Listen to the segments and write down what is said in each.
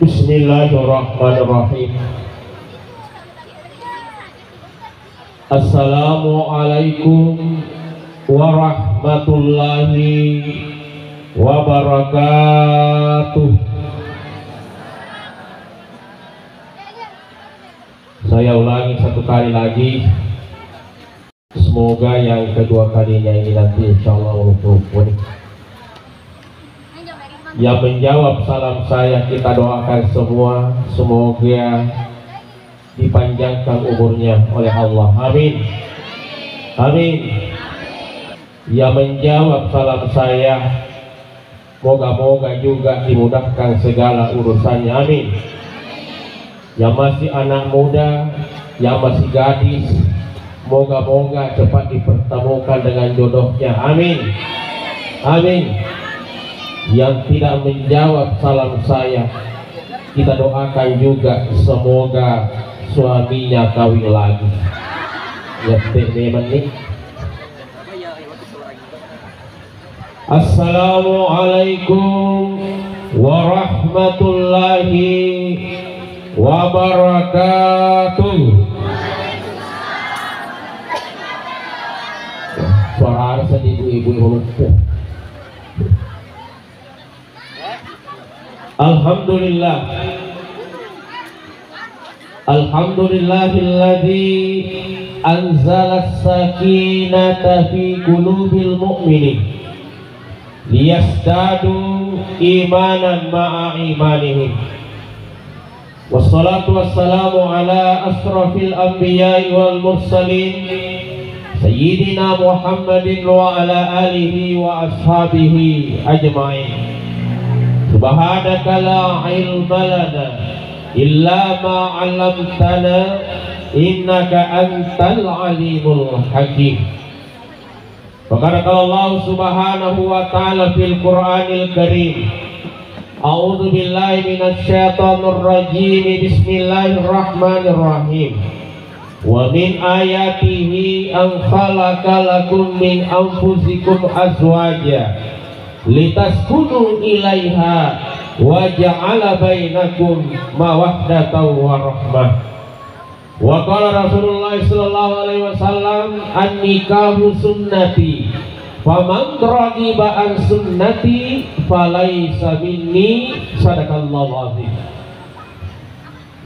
Bismillahirrahmanirrahim. Assalamualaikum warahmatullahi wabarakatuh. Saya ulangi satu kali lagi. Semoga yang kedua kalinya ini nanti insyaallah rukun. Yang menjawab salam saya kita doakan semua, semoga dipanjangkan umurnya oleh Allah. Amin. Amin. Yang menjawab salam saya, moga-moga juga dimudahkan segala urusannya. Amin. Yang masih anak muda, yang masih gadis, moga-moga cepat dipertemukan dengan jodohnya. Amin. Amin. Yang tidak menjawab salam saya, kita doakan juga semoga suaminya kawin lagi. Ya nih. Assalamualaikum warahmatullahi wabarakatuh. Suara harus ibu-ibu lumpuh. Alhamdulillah. Alhamdulillahilladzi anzala as-sakinata fi qulubil mu'minin liyazdadu imanan ma'a imanihim. Wassalatu wassalamu ala asrafil anbiya'i wal mursalin sayyidina Muhammadin wa ala alihi wa ashabihi ajma'in. Subhanaka la ilma lana illa ma 'allamtana innaka antal alimul hakim. Faqala Allah subhanahu wa ta'ala fil Qur'anil Karim. A'udzu billahi minasy syaithanir rajim. Bismillahirrahmanirrahim. Wa min ayatihi an khalaqa lakum min anfusikum azwaja litaskunu ilaiha wa ja'ala bainakum mawaddatan wa rahmah. Wa qala Rasulullah sallallahu alaihi wasallam an-nikahu sunnati faman raghiba an sunnati falaisa minni. Sadaqallahu azim.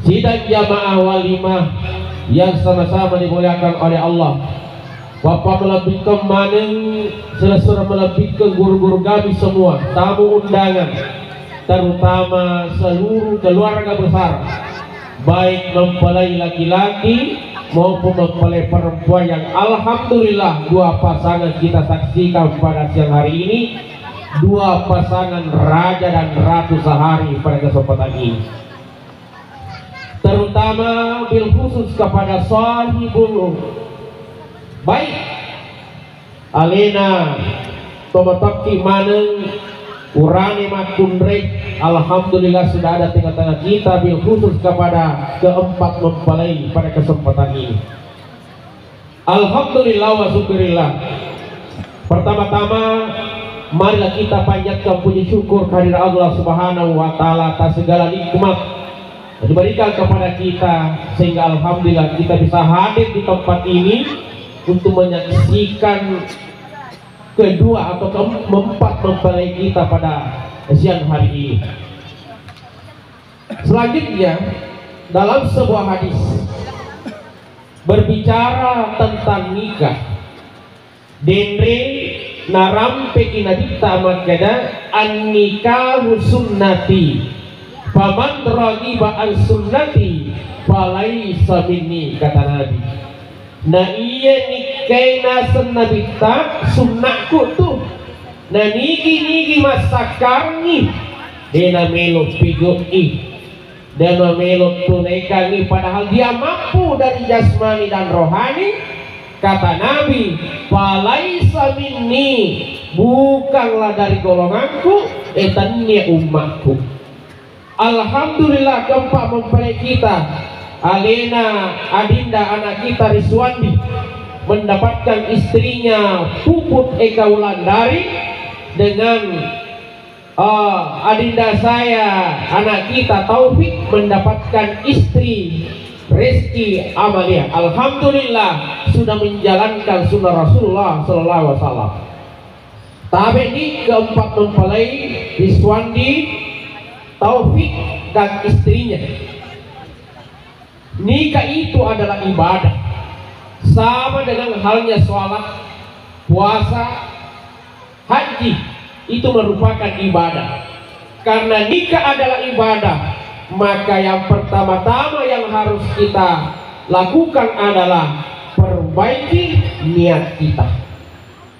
Sidang jamaah walimah yang sama-sama dimuliakan oleh Allah, Bapak melebihkan maneng, selesai melebihkan guru-guru kami semua, tamu undangan, terutama seluruh keluarga besar, baik mempelai laki-laki maupun mempelai perempuan yang alhamdulillah dua pasangan kita saksikan pada siang hari ini, dua pasangan raja dan ratu sehari pada kesempatan ini. Terutama bil khusus kepada sahibul baik alena tomataki maneng urani makundrek, alhamdulillah sudah ada tengah-tengah kita bil khusus kepada keempat mempelai pada kesempatan ini. Alhamdulillah wa syukurillah. Pertama-tama marilah kita panjatkan puji syukur kehadirat Allah Subhanahu wa taala atas segala nikmat yang diberikan kepada kita, sehingga alhamdulillah kita bisa hadir di tempat ini untuk menyaksikan kedua atau keempat mempelai kita pada siang hari ini. Selanjutnya dalam sebuah hadis berbicara tentang nikah, denre narampe kinadita makada an nikahu sunnati faman raghiba an sunnati falaisa minni, kata Nabi. Nah iya nikaina senabita sunnahku tuh. Nah niki masakarni dena melok pigoi, dena melok tunaikan, padahal dia mampu dari jasmani dan rohani. Kata Nabi, falaisa minni, bukanlah dari golonganku, etannya umatku. Alhamdulillah keempat mempelai kita, Alena adinda anak kita Riswandi, mendapatkan istrinya Puput Eka Wulandari dengan adinda saya, anak kita Taufik mendapatkan istri Reski Amalia. Alhamdulillah sudah menjalankan sunnah Rasulullah Sallallahu Alaihi Wasallam. Tapi ini keempat mempelai Iswandi, Taufik dan istrinya. Nikah itu adalah ibadah, sama dengan halnya sholat, puasa, haji, itu merupakan ibadah. Karena nikah adalah ibadah, maka yang pertama-tama yang harus kita lakukan adalah perbaiki niat kita.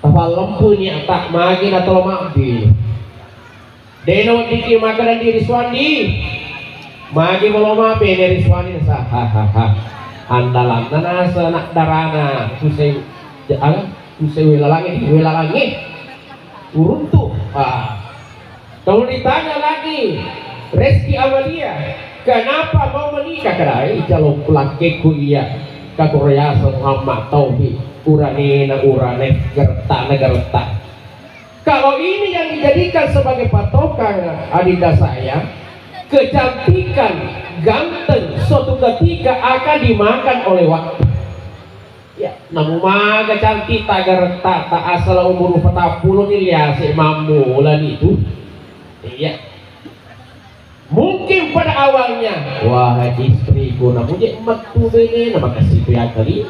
Tapal lempu niat tak magin atau maafin. Deno diki makanan diri Swandi, magi meloma pe dari Swandi sa hahaha. Andalan nasa nak darana kusai welalangi uruntu. Kalau ditanya lagi Reski Amalia, kenapa mau menikah? Kadai kalau laki kuliah kakorea Muhammad Taufik urane gerta. Kalau ini yang dijadikan sebagai patokan adinda saya, kecantikan, ganteng suatu ketika akan dimakan oleh waktu. Ya, namun maga cantik tak gerta tak asal umur 40 nih ya si mamulan itu. Iya. Mungkin pada awalnya, wah istriku namun dia metu bene nama kasih ya kali.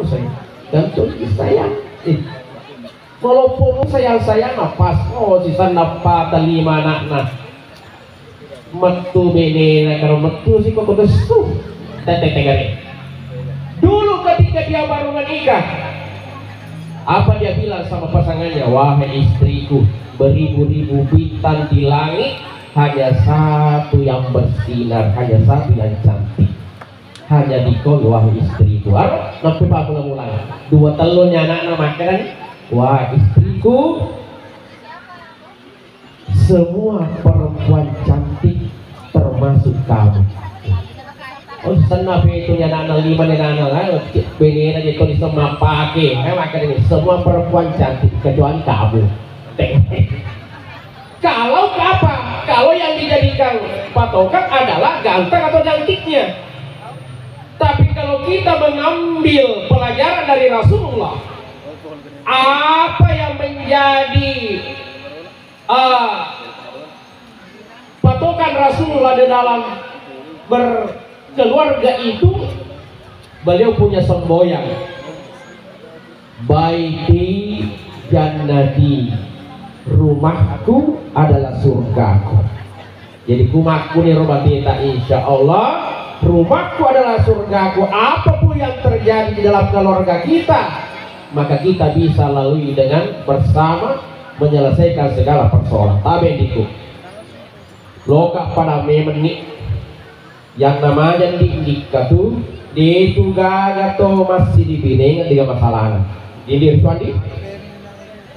Saya gantung sayang. Walaupun sayang pas si sana pata lima anak metu bene kalau metu sih kok kesu tete. Dulu ketika dia baru menikah, apa dia bilang sama pasangannya? Wahai istriku, beribu-ribu bintang di langit, hanya satu yang bersinar, hanya satu yang cantik, hanya dikau wahai istriku. Nanti pak mulai dua telurnya anak-anak makan. Wah istriku, semua perempuan cantik termasuk kamu. Oh sana itu anak-anak lima anak-anak bener aja kalau semua pakai makan ini semua perempuan cantik kecuali kamu. Kalau apa? Kalau yang dijadikan patokan adalah ganteng atau cantiknya. Tapi kalau kita mengambil pelajaran dari Rasulullah, apa yang menjadi patokan Rasulullah di dalam berkeluarga itu, beliau punya semboyan, baiti jannati, rumahku adalah surgaku. Jadi rumahku nih robatita, insya Allah rumahku adalah surgaku. Apapun yang terjadi di dalam keluarga kita, maka kita bisa lalui dengan bersama menyelesaikan segala persoalan. Tabendiku loka pada memenik yang namanya nikah tuh itu gagato masih dibineng dengan masalah. Ini Swandi,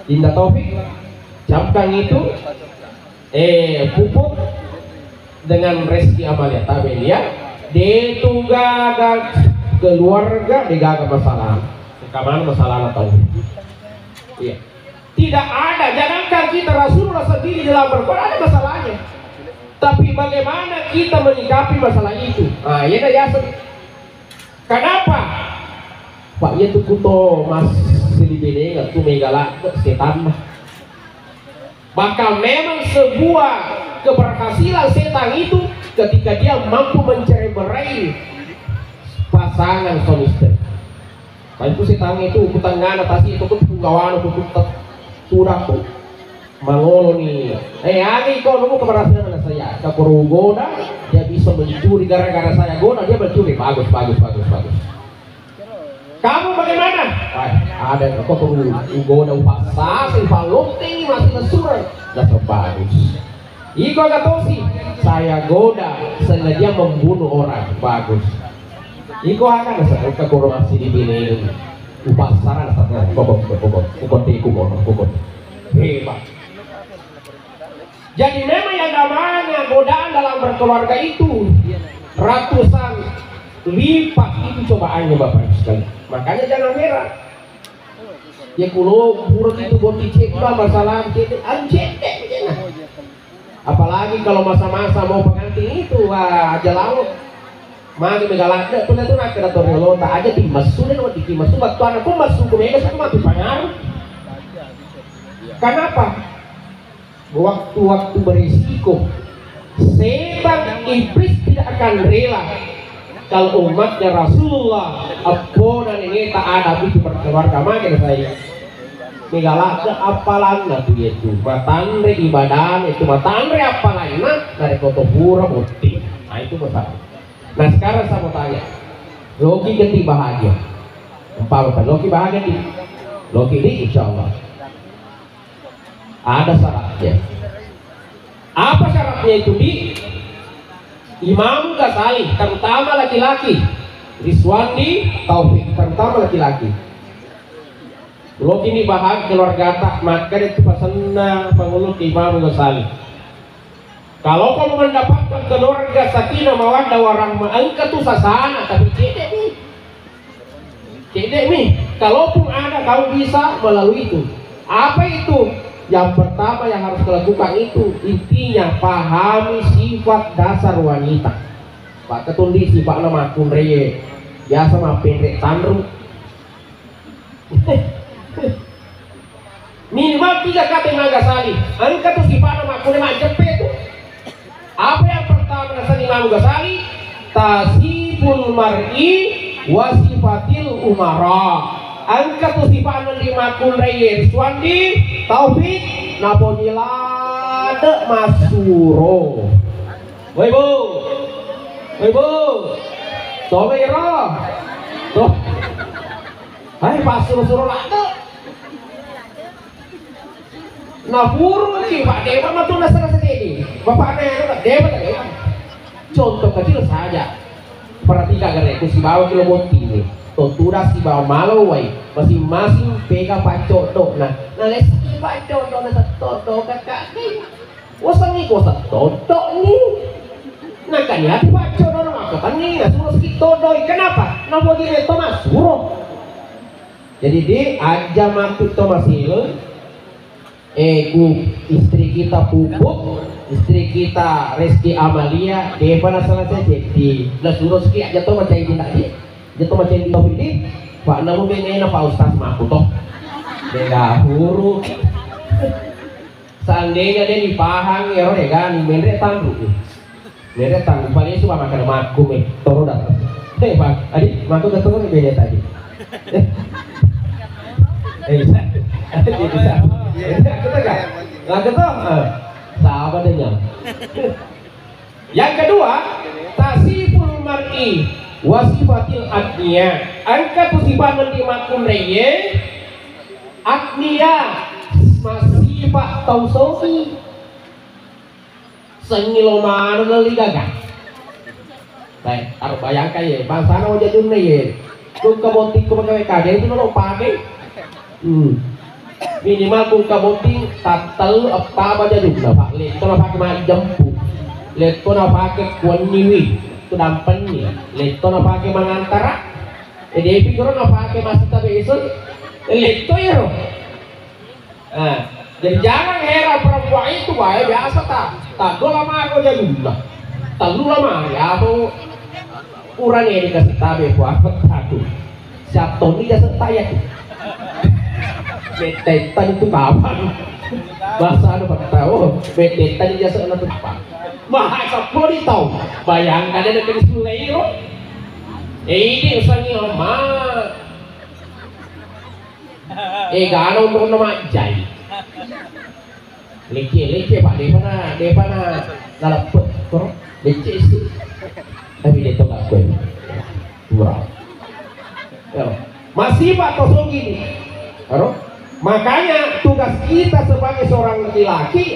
Dinda Taufik, camkan itu pupuk dengan Reski Amalia Tabelia, itu gagal keluarga digagal masalah. Kemana masalah tahu? Iya. Tidak ada, jangankan kita Rasulullah sendiri dalam berbuat ada masalahnya. Tapi bagaimana kita menyikapi masalah itu? Ah, ya ya. Kenapa? Pak ya tuh kuto mas sedibene nggak tuh megala setan mah. Maka memang sebuah keberhasilan setan itu ketika dia mampu mencerai-berai pasangan suami istri. Kalau itu setan itu kutangan atasi itu tuh penggawan itu turap tuh mangolo nih. Ani kau nunggu keberhasilan mana saya? Kapuru goda dia bisa mencuri gara-gara saya goda dia mencuri. Bagus. Kamu bagaimana? Ada kok perlu goda upasa, sifalung tinggi masih lesuran. Dasar bagus. Iko gatosi saya goda sengaja membunuh orang. Bagus. Iko akan ke korupsi di bini upasaran saja kokot hebat. Jadi memang yang namanya godaan dalam berkeluarga itu ratusan lipat itu cobaannya Bapak sekali. Makanya jangan heran Ya kulo buruk itu boti cek masalah cek anjek nah. Apalagi kalau masa-masa mau pengantin itu wah aja laut. Magi megalak dah tuh nak kena tornelo tak aja di masuk dan waktu di masuk waktu anak pun masuk ke mega sama mati pangar. Kenapa? Waktu-waktu berisiko setan iblis tidak akan rela kalau umatnya Rasulullah apa dan ini tak ada itu berkeluarga makin saya megalak apalan lah tuh itu batangre ibadah itu batangre apalan dari kota pura bukti nah itu masalah. Nah sekarang saya mau tanya, Loki ganti bahagia, apa Loki bahagia di Loki ini insya Allah ada syaratnya. Apa syaratnya itu di Imam Ghazali, terutama laki-laki, Rizwandi Taufik, terutama laki-laki. Loki ini bahagia keluarga tak maka itu pesan pengulut Imam Ghazali. Kalau kamu mendapatkan keluarga sakinah mawaddah warahmah, engkau tuh sasana tapi cedek nih. Kalaupun ada kamu bisa melalui itu. Apa itu? Yang pertama yang harus dilakukan itu intinya pahami sifat dasar wanita. Pak ketundi sifat nama akun reye biasa mah pendek tandru. Minimal 3 kata yang Ghazali. Engkau tuh sifat nama akun mah jepit tuh. Apa yang pertama nasihat Imam Ghazali? Tasiful mar'i wasifatil umara. Angkat tu sifat lima kun reye Swandi Taufik Naponilade Masuro. Woi bu, tolong ira, toh, hai pasur-suro lade. Nah burung sih Pak Dewa mah tuh nasar sendiri. Bapaknya itu Pak Dewa tak Dewa. Contoh kecil saja. Perhatikan kan itu si bawa kilo bonti nih. Tontura si bawa malu wai. Masing-masing pegang Pak Codok. Nah lesi Pak Codok nasa Codok kakak nih. Wasang nih kosa Codok nih. Nah kan ya Pak Codok apa kan nih nggak suruh sedikit Codok. Kenapa? Nah mau gini Thomas suruh. Jadi dia aja mati Thomas Hill. Istri kita Pupuk, istri kita Reski Amalia, Deva salah saja di Lasuroski aja tuh macam ini tadi, jatuh macam ini tapi ini Pak Namu pengen Pak Ustaz Maku toh, dia huru, seandainya dia dipahang ya orang kan, mereka tangguh, paling suka makan maku nih, toro datang, Pak, adik maku ketemu nih beda tadi, bisa. Nggak ketemu, sahabat aja. Yang kedua, tasiful mar'i wasifatil agniya. Angka sifat mendimakun reye agniya masifat tausofi sengilomano lali gagah. Baik, harus bayangkan ya, bangsa mau jadi ya. Kung kabotik ko magkaway itu nolo pakai. Minimal kung kaboting tatal apa aja juga pak. Lihat ko na pakai macam jempu. Lihat ko na pakai kuan niwi. Itu dampen nih. Lihat ko na pakai mangantara. Devi ko na pakai masih tabi isun. Lihat ko ya. Jadi jangan heran perempuan itu baik biasa tak. Tak lama aku aja juga. Terlalu lama ya aku kurang ya dikasih tabi buat aku. Siap Tony jasa saya tuh. Betetan itu kapan? Bahasa anu pakai tahu. Betetan jasa anu kapan? Bahasa poli tahu. Bayangkan ada dari Sulairo. Ini usahanya lama. Gano untuk nama jai. Lece pak Deva na nalapot kok lece sih. Tapi dia tuh nggak kue. Murah. Masih Pak kosong gini. Makanya tugas kita sebagai seorang laki-laki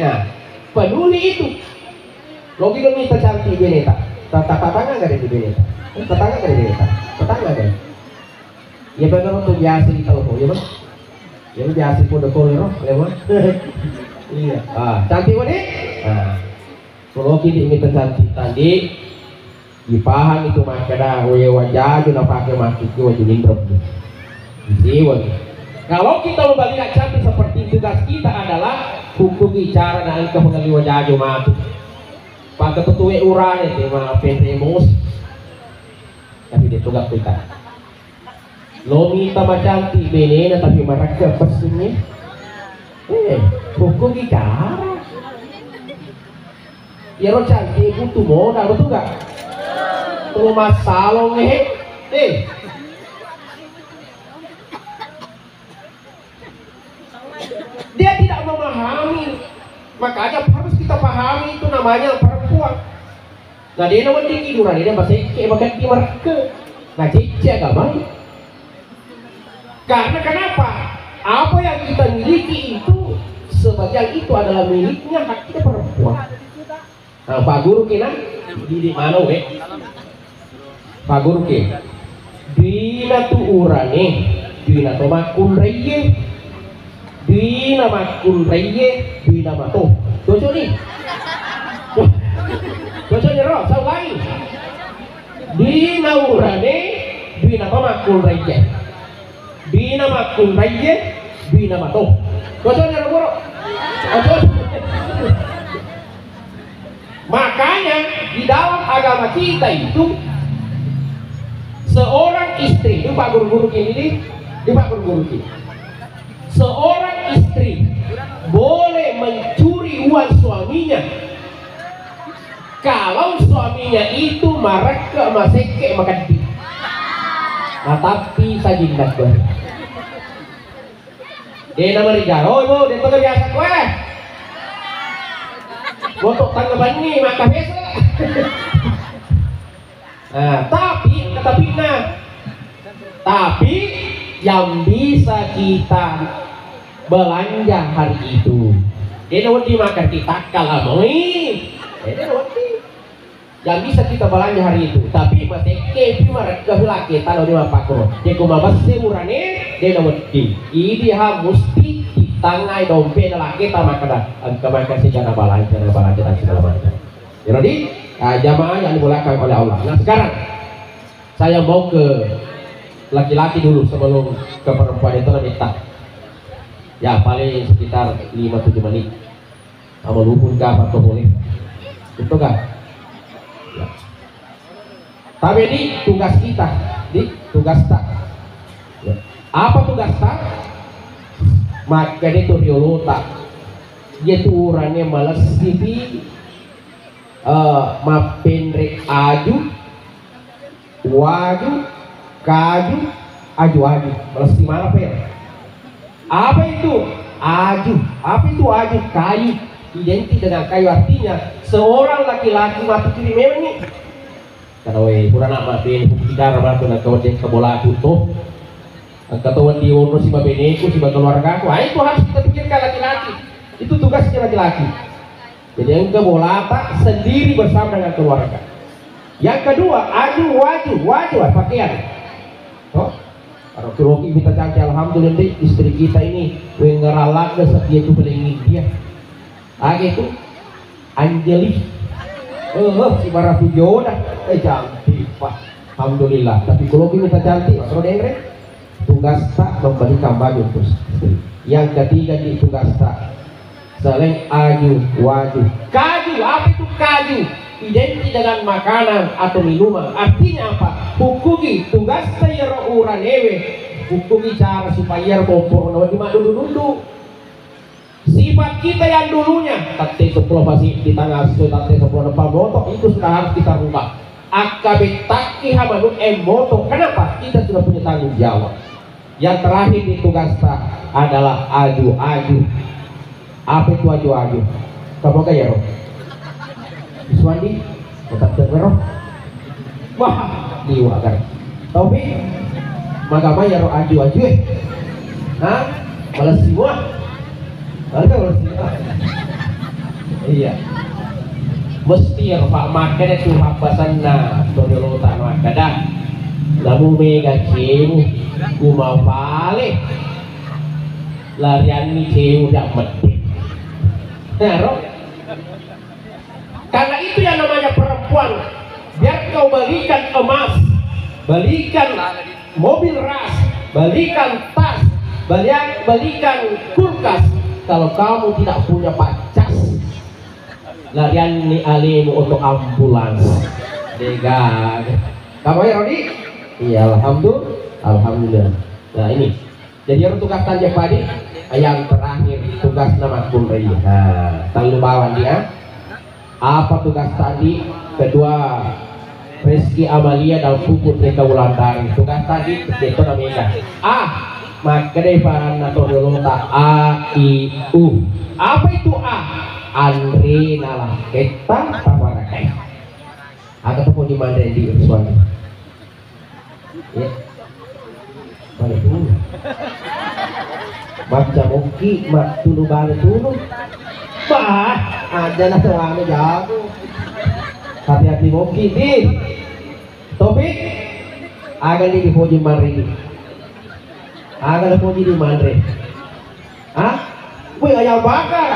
peduli itu. Logi demi tercantik beneta. Tetangga nggak ada di beneta. Tetangga nggak ada di beneta. Tetangga ada. Ya benar untuk biasa di tahu ya bang. Yang biasa pun dekor lewat. Iya. Cantik wanita. Kalau kita ingin tercantik tadi. Dipaham itu makanya wajah itu nak pakai masuk ke wajah lindung. Jadi wajah. Kalau kita membalikan cantik seperti tugas kita adalah hukum bicara dan kepengaliwa jajo mati. Pak ketua urang itu mah penemos. Tapi dia tugas kita. Lo minta macam cantik benena tapi mereka pesennya. Hukum bicara. Ya lo cantik butuh modal betul gak? Tuh masalah dia tidak memahami, makanya harus kita pahami itu namanya perempuan. Nah dia namanya tiduran, dia masih kayak makan di mereka. Nah cece agama. Karena kenapa? Apa yang kita miliki itu sebagian itu adalah miliknya hak kita perempuan. Nah Pak Guru kena di mana Pak Guru kena dina tu urane dina tu makun reye dina makun reye dina mato cocok nih cocoknya roh saya ulangi dina urane dina tu makun reye dina makun reye dina mato cocoknya roh cocok. Makanya di dalam agama kita itu seorang istri, itu Pak Guru-Guru ini, Pak Guru-Guru ini, seorang istri boleh mencuri uang suaminya kalau suaminya itu mereka masih kayak makan di. Nah tapi saya jindak gue. Dia nama Riga, oh dia tuh biasa gue. Untuk tanggapan ini maka biasa. Nah, tapi yang bisa kita belanja hari itu, dia nanti makan kita kalau yang bisa kita belanja hari itu, tapi masih kepi mereka laki tanah di mapakro. Dia kumabas semurane, dia nanti ini mesti tangai dompet laki kita makan kemakan sejarah belanja dan segala macam. Jadi jamaah yang dimulakan oleh Allah. Nah sekarang saya mau ke laki-laki dulu sebelum ke perempuan itu minta. Ya paling sekitar 5-7 menit. Kamu luput kah atau boleh? Itu kan? Ya. Tapi ini tugas kita, di tugas tak. Ya. Apa tugas tak? Maka itu riolota. Dia tuh orangnya malas TV. Mapendrek aju waju kaju aju mesti mana per apa itu aju kayu identik dengan kayu artinya seorang laki-laki mati kiri memang nih kalau kurang nak mati tidak ramah tuh nak kawasan kebola tuh ketawan di ono si babeneku si keluarga aku itu harus kita pikirkan laki-laki itu tugasnya laki-laki. Jadi yang kebola tak sendiri bersama dengan keluarga. Yang kedua, waju pakaian. Oh, kalau keroki kita cantik, alhamdulillah istri kita ini ngeralat setia itu pelengin dia. Gitu, Angeli. Si Bara Pujoda, cantik pak. Alhamdulillah. Tapi keroki kita cantik, kalau dengre, tugas tak memberikan baju terus. Yang ketiga di tugas tak. Selain waju kaju, apa itu kaju? Identik dengan makanan atau minuman. Artinya apa? Hukugi tugas saya orang ewe. Hukugi cara supaya kompor di dulu. Sifat kita yang dulunya tadi 10 masih di tanggal 10 motor itu sudah harus kita rubah. Akabetaki hamanu emoto. Kenapa? Kita sudah punya tanggung jawab. Yang terakhir di tugas tak adalah aju. Apa itu aju? Kamu kaya roh? Iswandi, tetap dengar roh. Wah, liwa kan? Tapi, magama ya roh aju. Hah? Malas semua. Malas semua. Iya. Mesti ya Pak makan itu hampasan na todolo tak makan. Lalu mega cemu, kumau pale. Larian ni cemu dak mati. Nah, karena itu yang namanya perempuan. Biar kau balikan emas, balikan mobil ras, balikan tas, belikan kulkas kalau kamu tidak punya pacas. Larian ni alimu untuk ambulans. Dega. Kamu ya Rodi? Iya, alhamdulillah. Nah ini. Jadi harus tugas tanya padi. Yang terakhir tugas nama kunri. Nah, tanggung bawa dia. Apa tugas tadi? Kedua, Rizky Amalia dan Puput mereka Wulandari. Tugas tadi itu namanya Makrepan atau Yolota A I U. Apa itu A? Andre nalah kita paparakai. Agak tepuk di mana di Uswani. Ya. Balik dulu. Baca muki, mak dulu balik dulu. Bah, ada lah soalnya jago. Hati-hati muki di. Topik. Agak di Puji Mari. Agak Puji di Mari. Wih ayam bakar.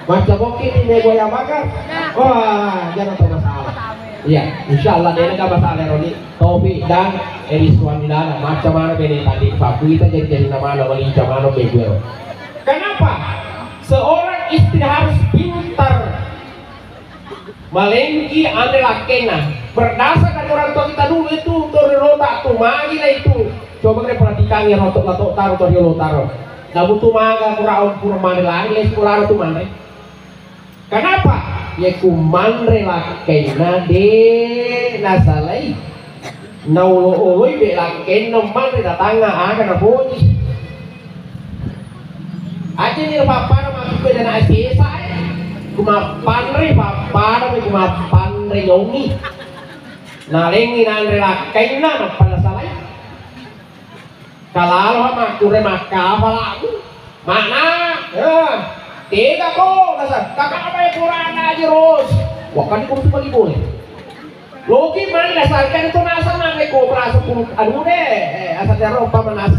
Macam muki ini nego ayam bakar. Wah, jangan tahu masalah. Iya, insya Allah dia nggak masalah Roni. Topik dan Eriswan Dana macam mana ini tadi Pak kita jadi nama wali mana begitu. Kenapa? Seorang istri harus pintar melengki adalah kena berdasarkan orang tua kita dulu itu untuk rotak tuh magi lah itu. Coba kita perhatikan ya rotok taruh tuh taruh. Nah butuh maga kurang mana lagi les kurang tuh mana? Kenapa? Ya kumandre lah kena de nasalai. Naulo-uloi belak kena mandre datanga akan apa? Aja ni papa nama aku dan asesa. Kumapandre papa nama kumapandre yongi. Nalengi nandre lah kena apa salai? Kalau sama kure makapa lagu mana? Tiga ko nasa kakak apa yang kurang aja terus. Wah kan itu cuma boleh. Logi mana dasarkan itu nasa mana ko berasa pun aduh deh asal terus pamanas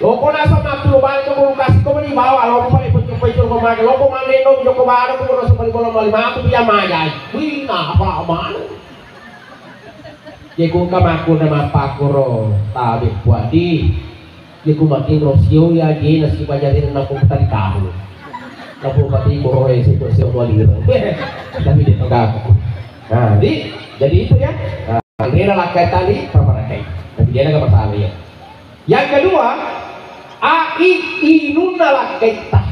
loko nasa maklu balik ko kasih ko di bawah loko paling pecul pemakai loko mana dong joko baru ko nasa paling bola lima aku dia maya. Wih apa mana? Jeko kamaku nama pakuro tabi puadi. Jeko makin rosio ya dia nasi bajarin nak tadi tahu. Napu pati borohe situ wali. Tapi dia enggak. Nah, jadi itu ya. Nah, ini adalah tadi pemerakai. Tapi dia enggak masalah ya. Yang kedua, inuna lakaita.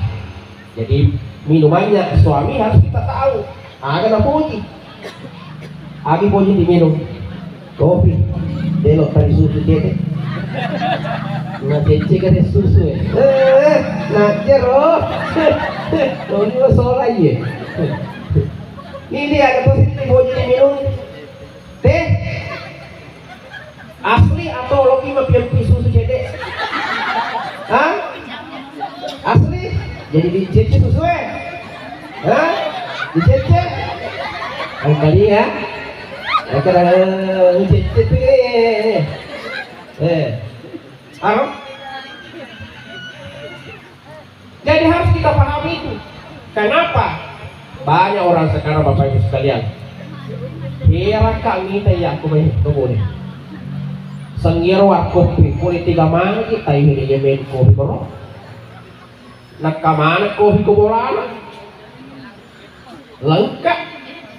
Jadi minumannya suami harus kita tahu. Agak puji. Agi puji diminum. Kopi. Delok tadi susu dia. Nah, cece kan susu ya. Nanti roh. Loh ini soal aja. Ini dia ada posisi boji minum teh asli atau loki mah pilih susu cede? Hah? Asli? Jadi dicece susu Hah? Dicece? Kali ya? Kalau dicece tuh Arab. Jadi harus kita pahami itu. Kenapa? Banyak orang sekarang Bapak Ibu sekalian. Kira kami teh ya aku main boleh. Sengirwa kopi politik mana kita ini dia main kopi bro. Nak kamana kopi kubolana. Lengkap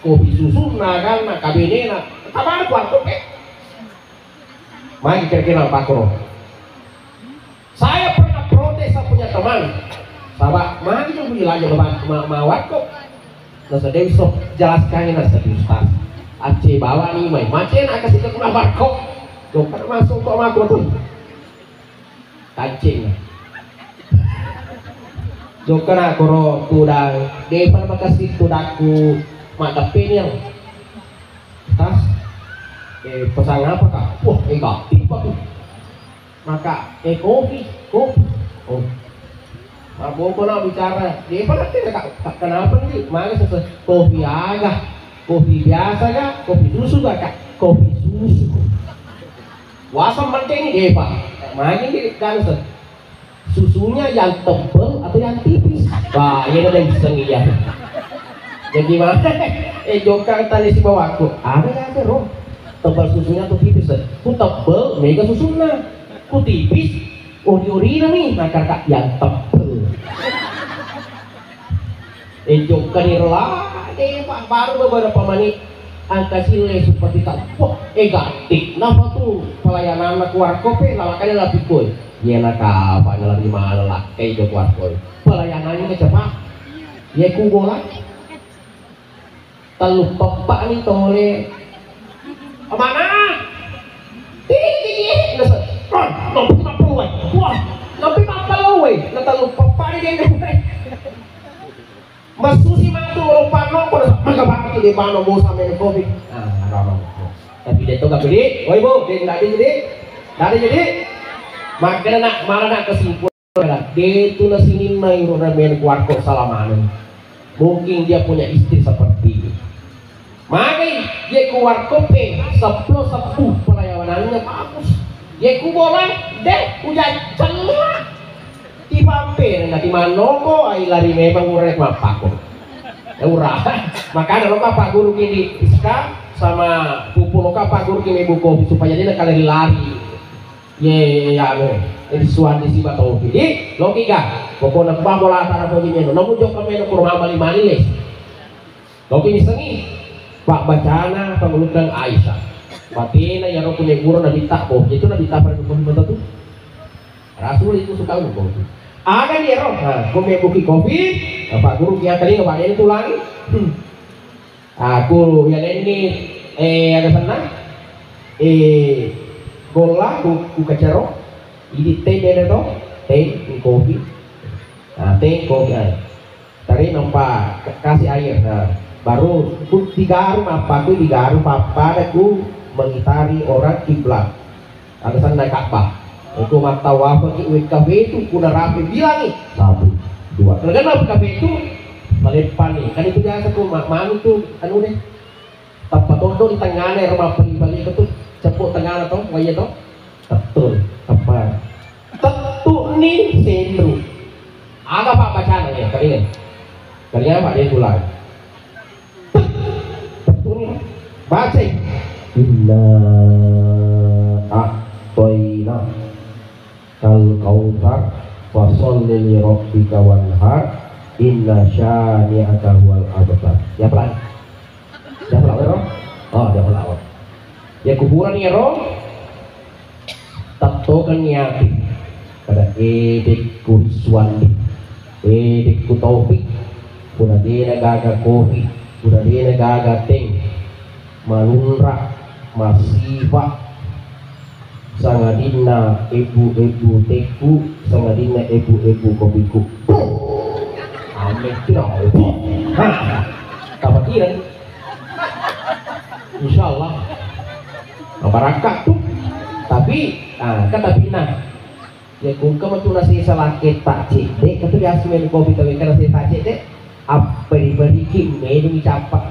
kopi susu nagan nak kabine nak. Kamana kuat kopi. Mari kira-kira Pak Bro. Saya pernah protes saya punya teman. Sahabat, mari dong bilang aja mawat kok. Nasa Dewi sok jelaskan ini nasa Ustaz. Aceh bawa nih main macen akan kita kena barkok. Dokter masuk kok aku tuh. Kancing. Dokter aku roh tudang. Dia pada makasih tudangku mata penil. Tas. Pesan apa kak? Wah enggak tiba tuh. Maka kopi. Oh. Mabuk na bicara, di pa natin kenapa nih? Mana sesuatu kopi agak, kopi biasa kah, kopi susu kah, kopi susu. Wasam penting nih pak, makin di kan susunya yang tebal atau yang tipis? Wah ini ada yang bisa ngiyah. Jadi mana? Jokang tadi si bawaku, ada roh tebal susunya atau tipis? Ku tebal, mega susunya. ku tipis, uri-uri nih, maka kak yang tebel. Enjok kanirla, pak baru beberapa menit, angka sile seperti tak, wah, gatik, napa tuh pelayanan anak warkop, lalakannya lebih koi, ya nak apa, nalar di mana lah, kayak jok warkop, pelayanannya kecepat, ya ku bola, telu pepak nih tole, mana? Nampi mapeluwe, wah, nampi mapeluwe, natalu pepak nih dia. Mas susi mantu lupa nongol, maka bakal di mana mau sampai kopi. Nah, ramah. Tapi dia tuh gak gede, woi bu, dia nggak jadi. Makanya nak malah nak kesimpulan, dia tuh nasinin main ramen kuarko salaman. Mungkin dia punya istri seperti ini. Makanya dia kuarko pe, sepuh pelayanannya bagus. Dia ku boleh, deh, udah celah. Di pampir nggak di manoko ay lari memang urek mapak kok urah makanya lo pak guru kini iska sama pupu lo pak guru kini buku supaya dia kali lari ye ya ini suan di sibat tau jadi lo kiga pokoknya bah bola antara pokoknya namun jok kami no kurang mali les lo kini sengi pak bacana pengelutan Aisyah patina ya lo punya guru nabi tak boh itu nabi tak pada buku tuh Rasul itu suka buku ada nih roh, nah, gue buki kopi, Pak Guru yang tadi nggak ada tulang, aku yang ini ada senang, gola, ku kacero, ini teh deh toh, teh kopi, nah teh kopi, tadi nampak kasih air, nah baru ku digaru apa, ku digaru apa, aku mengitari orang kiblat, ada sana Ka'bah. Aku mata wafat di kafe itu kuna rapi bilang nih satu dua karena kafe itu melepan nih kan itu biasa tuh mami tuh anu deh tempat tondo di tengahnya rumah balik itu cepuk tengah atau kaya toh betul apa tentu nih sendru ada apa bacaan ya kalian pak dia tulang tentu nih baca inna a'toina kal kautsar fasholli li rabbika wanhar inna syani'aka huwal abtar. Ya pelan. Ya pelan ero. Oh, ya pelan. Ya kuburan ya ro. Tato kan nyati. Kada edekku suwandi. Edekku taufik. Puna dia gaga kopi. Puna dia gaga teng. Malunra masifah sangadina ibu-ibu teku sangadina ibu-ibu kopiku ame kira apa kira insyaallah barakah tuh tapi kata bina ya kung kamu tuh nasi salah kita cek kata ya semen kopi tapi kan nasi tak cek apa diberi demi capak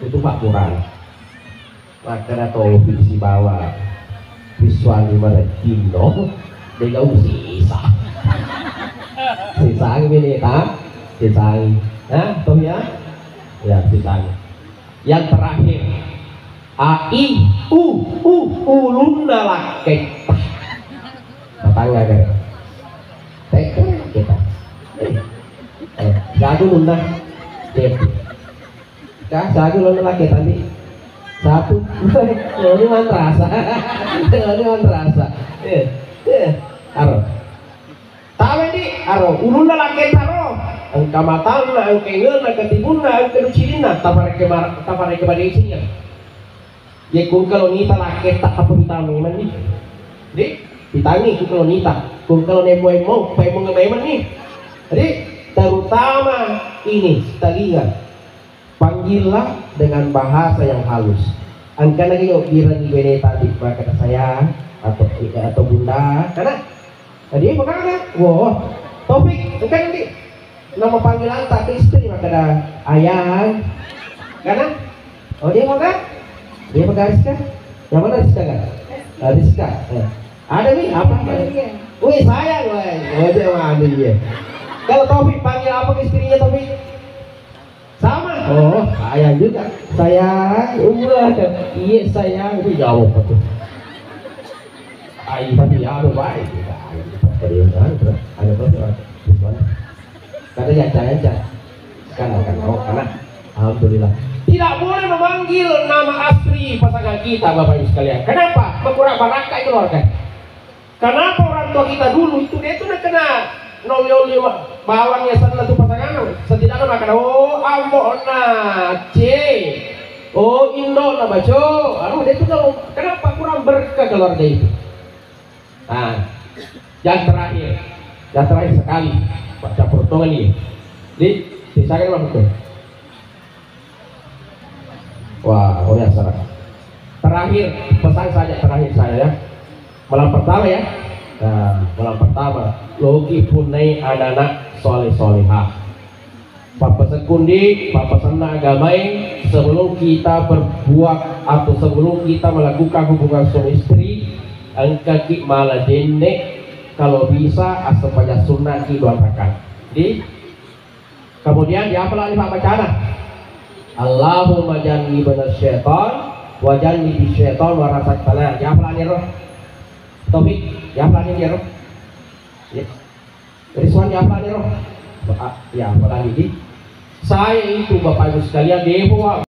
itu pak kurang maka atau visi bawah visuali merekino dia jauh sisa ini tak sisa tuh ya sisa yang terakhir ulunna lake tetangga kan kita jago luna jago luna lake tadi satu ini mantrasa aro tahu di aro ulun laki taro angka matang angka ingin angka tibuna angka lucilina tapare ke badisinya ya kung kalau nita laki tak apa vitamin nih di ditani kung kalau nita kung kalau nemo ngememan nih jadi terutama ini kita lihat panggillah dengan bahasa yang halus. Angka lagi yuk kira di bene tadi kata saya atau bunda karena tadi makanya wow topik kan nanti nama panggilan tak istri maka ada ayah karena dia pakai Rizka yang mana Rizka kan Rizka ada nih apa wih sayang wih dia mana dia kalau topik panggil apa istrinya topik sama sayang juga sayang iya sayang itu jauh betul Ai tapi ya ada baik. Ada terus. Kata ya jangan. Kan karena alhamdulillah. Tidak boleh memanggil nama asli pasangan kita, Bapak Ibu sekalian. Kenapa? Mengurangi barakah keluarga. Kenapa orang tua kita dulu itu dia itu udah kena nolioli bawangnya sana tuh pasangan. Setidaknya makan ambo c indo na baco. Dia itu kenapa kurang berkah keluarga itu. Nah, yang terakhir sekali baca peruntungan ini. Saya kan betul. Wah, ya salah. Terakhir pesan terakhir saya ya. Malam pertama ya. Nah, malam pertama logi punai anak-anak soleh-solehah. Papasan kundi, papasan agamai sebelum kita berbuat atau sebelum kita melakukan hubungan suami istri, angkaki malah jenne kalau bisa supaya sunnah didoakan. Kemudian diapalah Pak bacaan? Allahumma jannibna syaitan wa jannibi syaitan wa razaqtana. Diapalah ni roh? Taufik, diapalah ni roh? Ya. Rizwan diapalah ni roh? Ya, apalah ni? Saya itu Bapak Ibu sekalian dewa